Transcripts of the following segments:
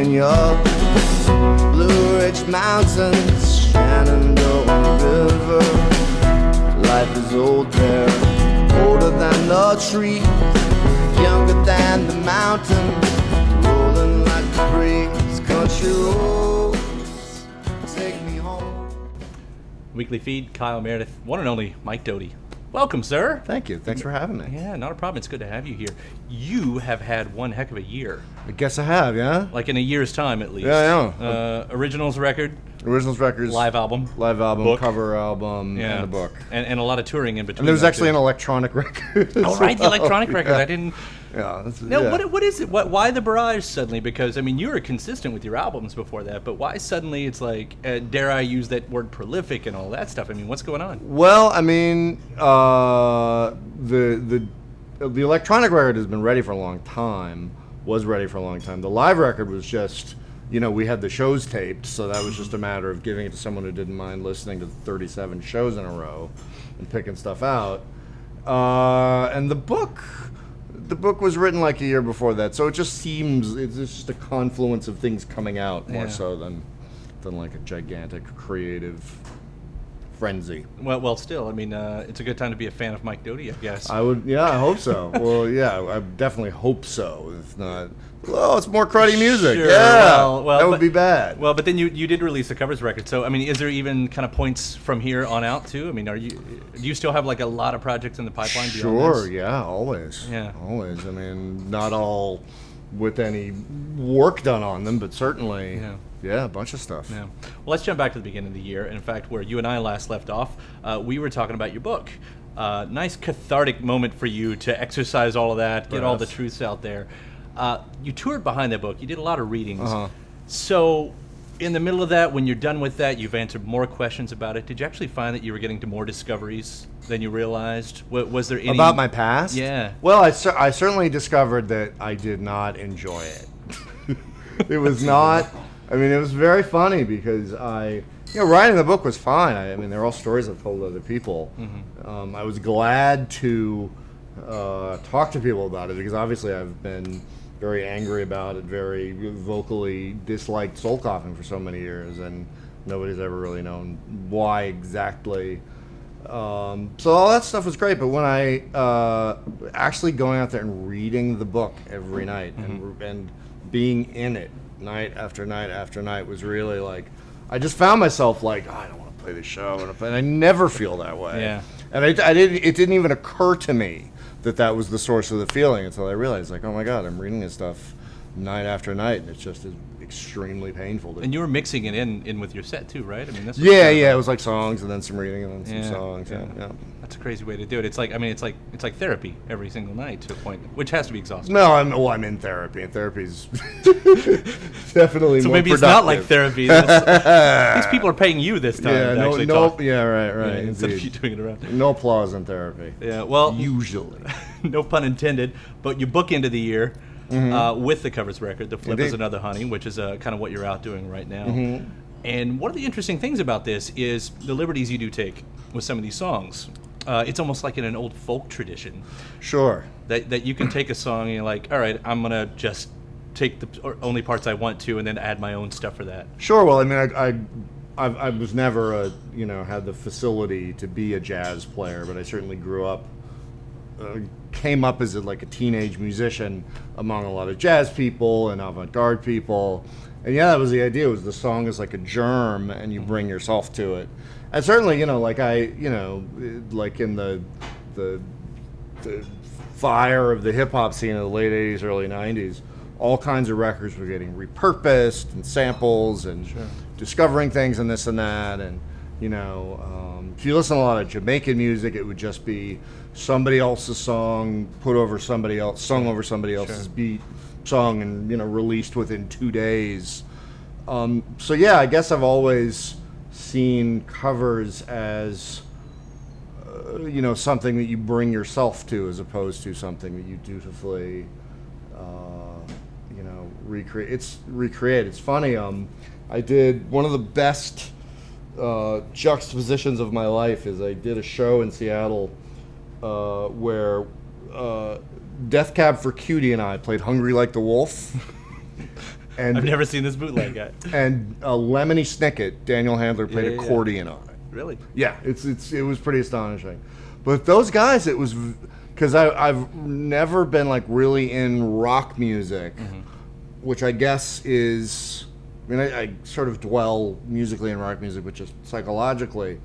Pennsylvania, Blue Ridge Mountains, Shenandoah River. Life is old there, older than the trees, younger than the mountains, rolling like the breeze. Country roads, take me home. Weekly feed, Kyle, Meredith, one and only Mike Doughty. Welcome, sir. Thank you. Thanks for having me. Yeah, not a problem. It's good to have you here. You have had one heck of a year. I guess I have, yeah? Like in a year's time, at least. Yeah, I know. Originals record. Originals records. Live album. Book. Cover album, and a book. And a lot of touring in between. And there was actually an electronic record. Oh, right, the electronic record. I didn't... Yeah. No, yeah. What is it? Why the barrage suddenly? Because, I mean, you were consistent with your albums before that, but why suddenly it's like, dare I use that word prolific and all that stuff? I mean, what's going on? Well, I mean, the electronic record has been ready for a long time, The live record was just, we had the shows taped, so that was just a matter of giving it to someone who didn't mind listening to 37 shows in a row and picking stuff out. And the book was written like a year before that, so it just seems it's just a confluence of things coming out more so than like a gigantic creative frenzy. Well, still, I mean, it's a good time to be a fan of Mike Doughty, I guess. I hope so. Well, yeah, I definitely hope so. If not, it's more cruddy music. Sure, yeah, well, that would be bad. Well, but then you did release a covers record, so I mean, is there even kind of points from here on out too? I mean, do you still have like a lot of projects in the pipeline? Sure, this? Yeah, always. Yeah, always. I mean, not all with any work done on them, but certainly. Yeah, a bunch of stuff. Yeah. Well, let's jump back to the beginning of the year. In fact, where you and I last left off, we were talking about your book. Nice cathartic moment for you to exercise all of that, get all the truths out there. You toured behind that book. You did a lot of readings. So in the middle of that, when you're done with that, you've answered more questions about it. Did you actually find that you were getting to more discoveries than you realized? Was there any... About my past? Yeah. Well, I certainly discovered that I did not enjoy it. It was not... I mean, it was very funny because writing the book was fine. I mean, they're all stories I've told other people. Mm-hmm. I was glad to talk to people about it because obviously I've been very angry about it, very vocally disliked Soul Coughing for so many years, and nobody's ever really known why exactly. So all that stuff was great, but when I actually going out there and reading the book every night and being in it night after night after night was really like, I just found myself like, I don't want to play this show, and I never feel that way. Yeah. And it didn't even occur to me that was the source of the feeling until I realized, like, oh my God, I'm reading this stuff night after night, and it's just extremely painful. And you were mixing it in with your set too, right? I mean, that's it was like songs and then some reading and then some songs. Yeah. That's a crazy way to do it. It's like, I mean, it's like therapy every single night to a point, which has to be exhausting. No, I'm in therapy, and therapy's definitely so more maybe productive. It's not like therapy. These people are paying you this time to actually talk. Yeah, right. Instead of you doing it around. No applause in therapy. Yeah, well, usually. No pun intended. But you book into the year. With the covers record, The Flip is Another Honey, which is kind of what you're out doing right now. Mm-hmm. And one of the interesting things about this is the liberties you do take with some of these songs. It's almost like in an old folk tradition. Sure. That you can take a song and you're like, all right, I'm going to just take the only parts I want to and then add my own stuff for that. Sure. Well, I mean, I was never had the facility to be a jazz player, but I certainly grew up, came up as a teenage musician among a lot of jazz people and avant-garde people, and that was the idea. Was the song is like a germ, and you bring yourself to it. And certainly, like in the fire of the hip hop scene in the late '80s, early '90s, all kinds of records were getting repurposed and samples and discovering things and this and that. And if you listen to a lot of Jamaican music, it would just be somebody else's song sung over somebody else's beat, sung and released within 2 days. So I guess I've always seen covers as something that you bring yourself to, as opposed to something that you dutifully recreate. It's funny. I did one of the best juxtapositions of my life is I did a show in Seattle where Death Cab for Cutie and I played Hungry Like the Wolf. And I've never seen this bootleg guy. and Lemony Snicket, Daniel Handler played accordion on it. Really? Yeah, it was pretty astonishing. But those guys, it was because I've never been like really in rock music, which I guess is, I mean, I sort of dwell musically in rock music, but just psychologically.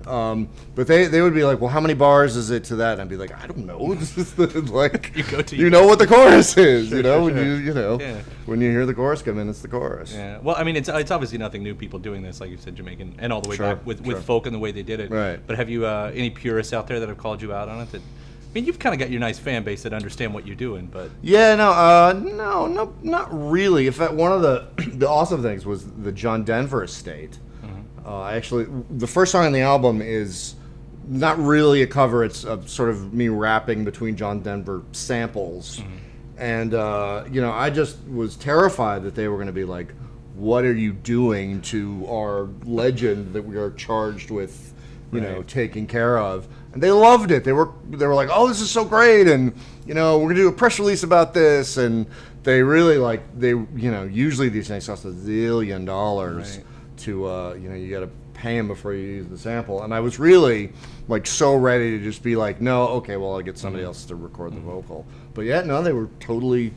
But they would be like, well, how many bars is it to that? And I'd be like, I don't know. This is like you know what the chorus is. Sure, you know, sure, when sure. when you hear the chorus come in, it's the chorus. Yeah. Well, I mean, it's obviously nothing new. People doing this, like you said, Jamaican, and all the way back with folk and the way they did it. Right. But have you any purists out there that have called you out on it? That, I mean, you've kind of got your nice fan base that understand what you're doing, but Yeah, no, not really. In fact, one of the awesome things was the John Denver estate. Actually, the first song on the album is not really a cover. It's sort of me rapping between John Denver samples. And, I just was terrified that they were going to be like, what are you doing to our legend that we are charged with, taking care of? And they loved it. They were like, oh, this is so great. And, we're going to do a press release about this. And they really usually these things cost $1 zillion. Right. To you got to pay them before you use the sample, and I was really like so ready to just be like, no, okay, well, I'll get somebody else to record the vocal. But yeah, no, they were totally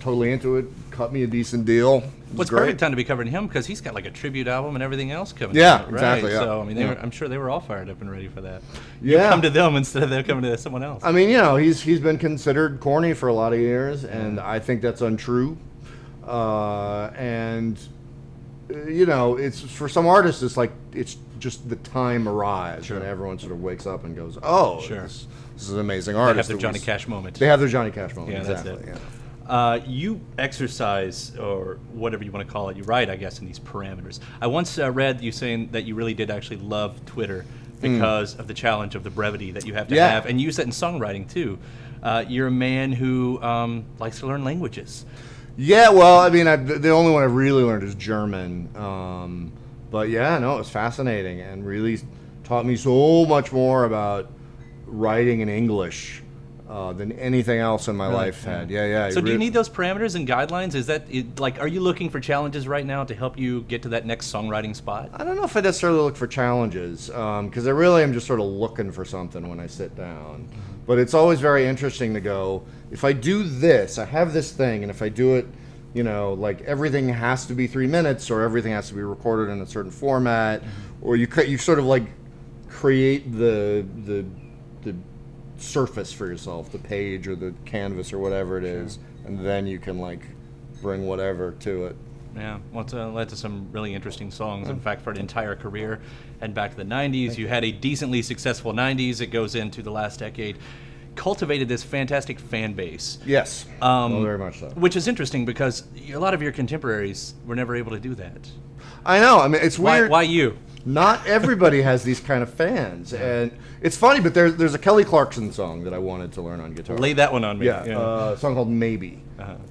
into it. Cut me a decent deal. What's perfect time to be covering him because he's got like a tribute album and everything else coming. Yeah, out, right? exactly. Yeah. So I mean, I'm sure they were all fired up and ready for that. Yeah, you come to them instead of them coming to someone else. I mean, he's been considered corny for a lot of years, and I think that's untrue. And it's for some artists, it's like it's just the time arrives when everyone sort of wakes up and goes, "Oh, this is an amazing artist." They have their Johnny Cash moment. They have their Johnny Cash moment. Yeah, exactly. that's it. You exercise, or whatever you want to call it, you write, I guess, in these parameters. I once read you saying that you really did actually love Twitter because of the challenge of the brevity that you have to have, and you use that in songwriting too. You're a man who likes to learn languages. Yeah, well, I mean, the only one I've really learned is German. But yeah, no, it was fascinating and really taught me so much more about writing in English than anything else in my life had. Yeah. So do you need those parameters and guidelines? Is that are you looking for challenges right now to help you get to that next songwriting spot? I don't know if I necessarily look for challenges because I really am just sort of looking for something when I sit down. But it's always very interesting to go, if I do this, I have this thing, and if I do it, like everything has to be 3 minutes, or everything has to be recorded in a certain format, or you sort of like create the surface for yourself, the page or the canvas or whatever it is, and then you can like bring whatever to it. Yeah, well, it's led to some really interesting songs. In fact, for an entire career, and back to the 90s, you had a decently successful 90s. It goes into the last decade. Cultivated this fantastic fan base. Yes, very much so. Which is interesting because a lot of your contemporaries were never able to do that. I know. I mean, it's weird. Why you? Not everybody has these kind of fans, and it's funny. But there's a Kelly Clarkson song that I wanted to learn on guitar. Lay that one on me. Yeah, a song called Maybe.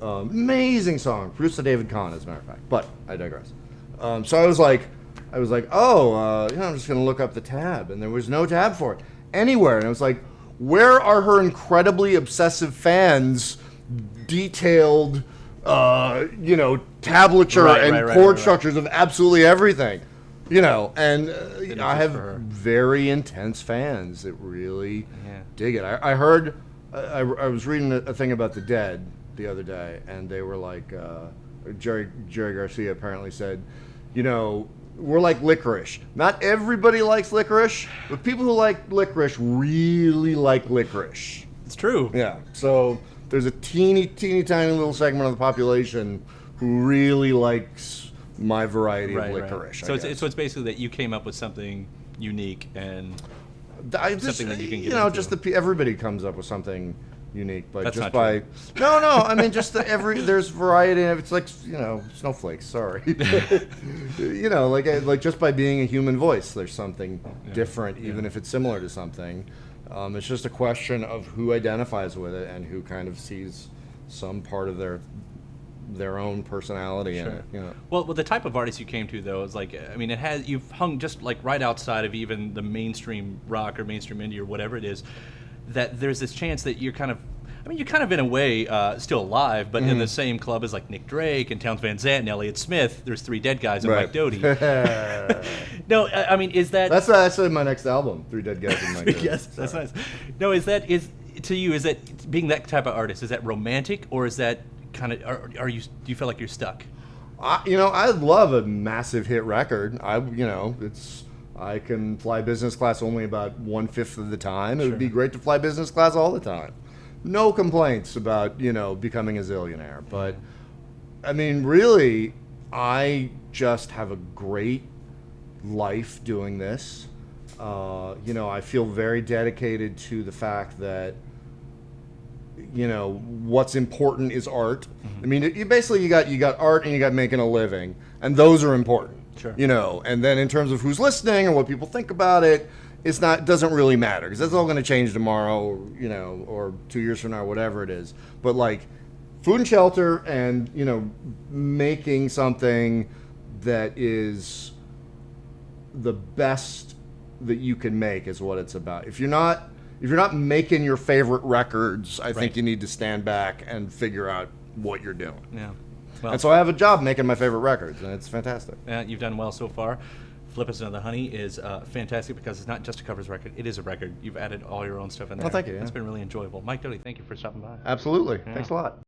Amazing song, produced by David Kahn, as a matter of fact. But I digress. So I was like, oh, I'm just gonna look up the tab, and there was no tab for it anywhere, and I was like, where are her incredibly obsessive fans detailed, tablature and chord structures of absolutely everything? And I have very intense fans that really dig it. I heard, I was reading a thing about the Dead the other day, and they were like, Jerry Garcia apparently said, we're like licorice. Not everybody likes licorice, but people who like licorice really like licorice. It's true. Yeah. So there's a teeny tiny little segment of the population who really likes my variety of licorice. So it's basically that you came up with something unique and something that you can get into. Everybody comes up with something unique, but That's just not by true. no, I mean just there's variety. It's like snowflakes. Sorry, like just by being a human voice, there's something different, even if it's similar to something. It's just a question of who identifies with it and who kind of sees some part of their own personality in it. Well, the type of artist you came to though is like, I mean, you've hung just like right outside of even the mainstream rock or mainstream indie or whatever it is. That there's this chance that you're kind of, I mean, you're kind of in a way still alive, but in the same club as like Nick Drake and Townes Van Zandt and Elliott Smith. There's 3 dead guys and Right. Mike Doughty. No, I mean, is that... That's actually my next album, 3 Dead Guys and Mike Doughty. Yes, that's nice. No, is to you, is that being that type of artist, is that romantic, or is that kind of, do you feel like you're stuck? I love a massive hit record. I can fly business class only about 1/5 of the time. It would be great to fly business class all the time. No complaints about, becoming a zillionaire. But, I mean, really, I just have a great life doing this. I feel very dedicated to the fact that, what's important is art. I mean, you got art and you got making a living, and those are important. Sure. And then in terms of who's listening or what people think about it, doesn't really matter, because that's all going to change tomorrow, or 2 years from now, whatever it is. But like food and shelter, and making something that is the best that you can make is what it's about. If you're not making your favorite records, I think you need to stand back and figure out what you're doing. Yeah. Well, And so I have a job making my favorite records, and it's fantastic. you've done well so far. Flip Us Another Honey is fantastic because it's not just a covers record, it is a record. You've added all your own stuff in there. Well, thank you, yeah. It's been really enjoyable. Mike Doughty, thank you for stopping by. Absolutely. Yeah. Thanks a lot.